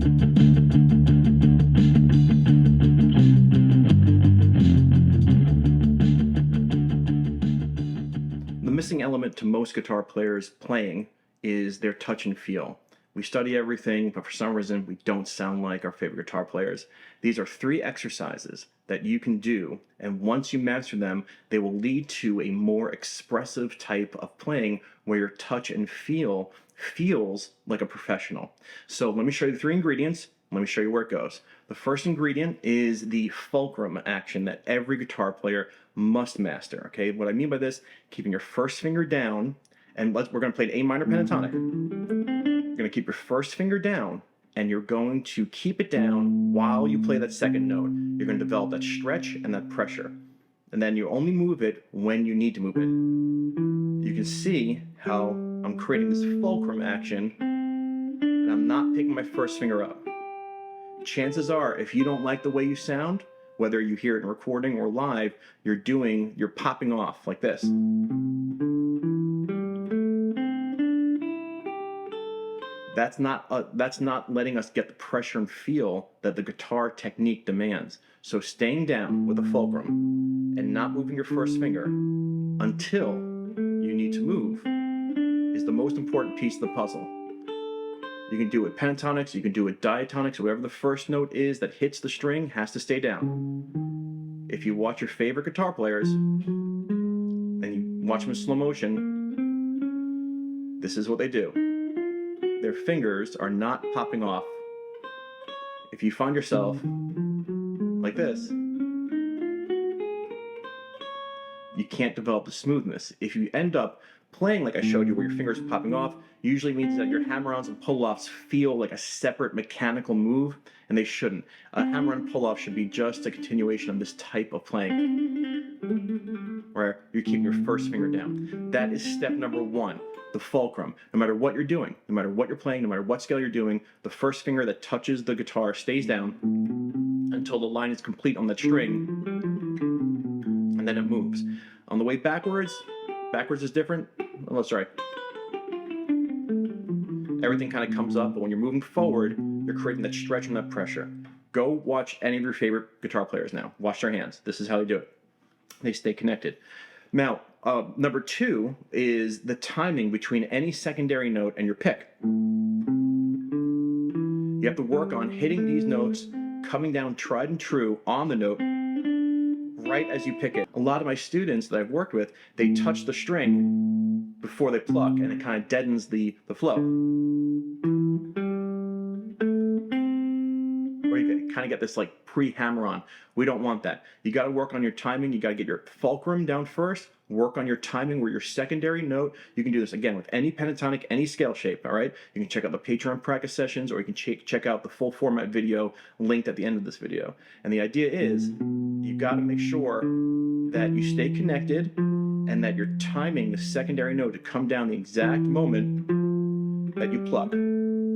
The missing element to most guitar players playing is their touch and feel. We study everything, but for some reason we don't sound like our favorite guitar players. These are 3 exercises that you can do, and once you master them, they will lead to a more expressive type of playing where your touch and feel feels like a professional. So let me show you the 3 ingredients. Let me show you where it goes. The first ingredient is the fulcrum action that every guitar player must master. Okay, what I mean by this, keeping your first finger down, and we're going to play an A minor pentatonic. You're going to keep your first finger down, and you're going to keep it down while you play that second note. You're going to develop that stretch and that pressure. And then you only move it when you need to move it. You can see how I'm creating this fulcrum action, and I'm not picking my first finger up. Chances are, if you don't like the way you sound, whether you hear it in recording or live, you're popping off like this. That's not letting us get the pressure and feel that the guitar technique demands. So staying down with the fulcrum and not moving your first finger until you need to move is the most important piece of the puzzle. You can do it Pentatonics, you can do it Diatonics, whatever the first note is that hits the string has to stay down. If you watch your favorite guitar players, and you watch them in slow motion, this is what they do. Their fingers are not popping off. If you find yourself like this, you can't develop the smoothness. If you end up playing like I showed you where your fingers are popping off, usually means that your hammer-ons and pull-offs feel like a separate mechanical move, and they shouldn't. A hammer-on pull-off should be just a continuation of this type of playing, where you're keeping your first finger down. That is step number 1, the fulcrum. No matter what you're doing, no matter what you're playing, no matter what scale you're doing, the first finger that touches the guitar stays down until the line is complete on that string, and then it moves. On the way backwards is different. Oh, sorry. Everything kind of comes up, but when you're moving forward, you're creating that stretch and that pressure. Go watch any of your favorite guitar players now. Watch their hands. This is how they do it. They stay connected. Now, number 2 is the timing between any secondary note and your pick. You have to work on hitting these notes, coming down tried and true on the note, right as you pick it. A lot of my students that I've worked with, they touch the string before they pluck, and it kind of deadens the flow. Or you kind of get this like pre-hammer on. We don't want that. You got to work on your timing. You got to get your fulcrum down first. Work on your timing where your secondary note. You can do this again with any pentatonic, any scale shape. All right. You can check out the Patreon practice sessions, or you can check out the full format video linked at the end of this video. And the idea is you got to make sure that you stay connected and that you're timing the secondary note to come down the exact moment that you pluck.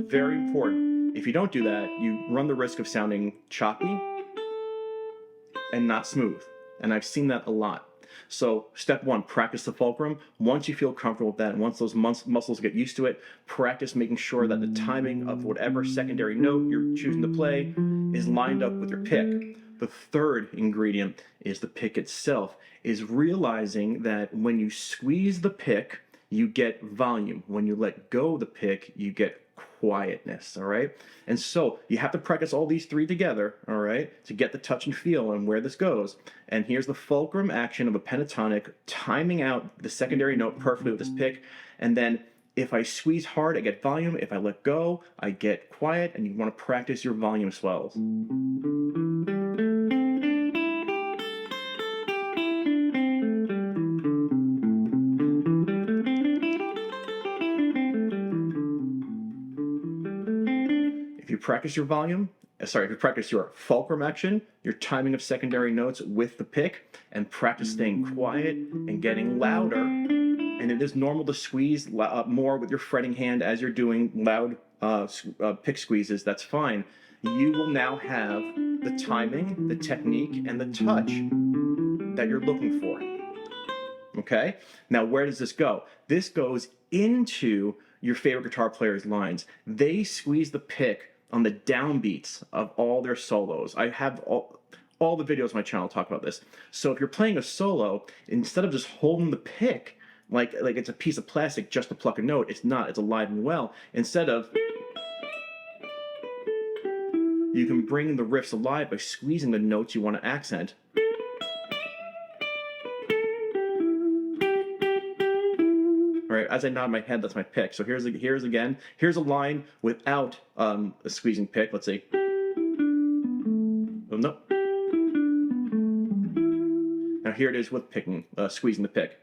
Very important. If you don't do that, you run the risk of sounding choppy and not smooth. And I've seen that a lot. So step 1, practice the fulcrum. Once you feel comfortable with that, and once those muscles get used to it, practice making sure that the timing of whatever secondary note you're choosing to play is lined up with your pick. The third ingredient is the pick itself, is realizing that when you squeeze the pick, you get volume. When you let go of the pick, you get quietness, all right? And so you have to practice all these 3 together, all right, to get the touch and feel and where this goes. And here's the fulcrum action of a pentatonic, timing out the secondary note perfectly with this pick. And then if I squeeze hard, I get volume. If I let go, I get quiet, and you want to practice your volume swells. If you practice your fulcrum action, your timing of secondary notes with the pick, and practice staying quiet and getting louder, and it is normal to squeeze more with your fretting hand as you're doing loud pick squeezes, that's fine. You will now have the timing, the technique, and the touch that you're looking for. Okay? Now, where does this go? This goes into your favorite guitar player's lines. They squeeze the pick on the downbeats of all their solos. I have all the videos on my channel talk about this. So if you're playing a solo, instead of just holding the pick like it's a piece of plastic just to pluck a note, it's not. It's alive and well. Instead of, you can bring the riffs alive by squeezing the notes you want to accent. All right, as I nod my head, that's my pick. So here's a line without a squeezing pick. Let's see. Oh, no. Now here it is with picking, squeezing the pick.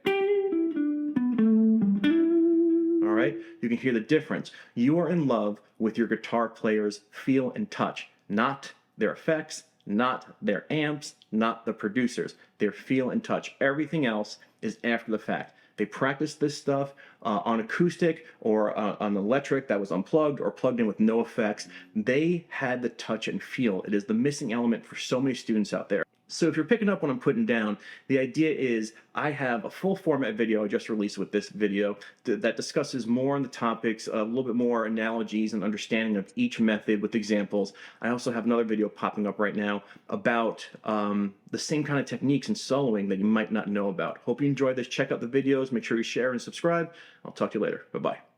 All right, you can hear the difference. You are in love with your guitar player's feel and touch, not their effects, not their amps, not the producers. Their feel and touch. Everything else is after the fact. They practiced this stuff on acoustic or on electric that was unplugged or plugged in with no effects. They had the touch and feel. It is the missing element for so many students out there. So if you're picking up what I'm putting down, the idea is I have a full format video I just released with this video that discusses more on the topics, a little bit more analogies and understanding of each method with examples. I also have another video popping up right now about the same kind of techniques in soloing that you might not know about. Hope you enjoyed this. Check out the videos. Make sure you share and subscribe. I'll talk to you later. Bye-bye.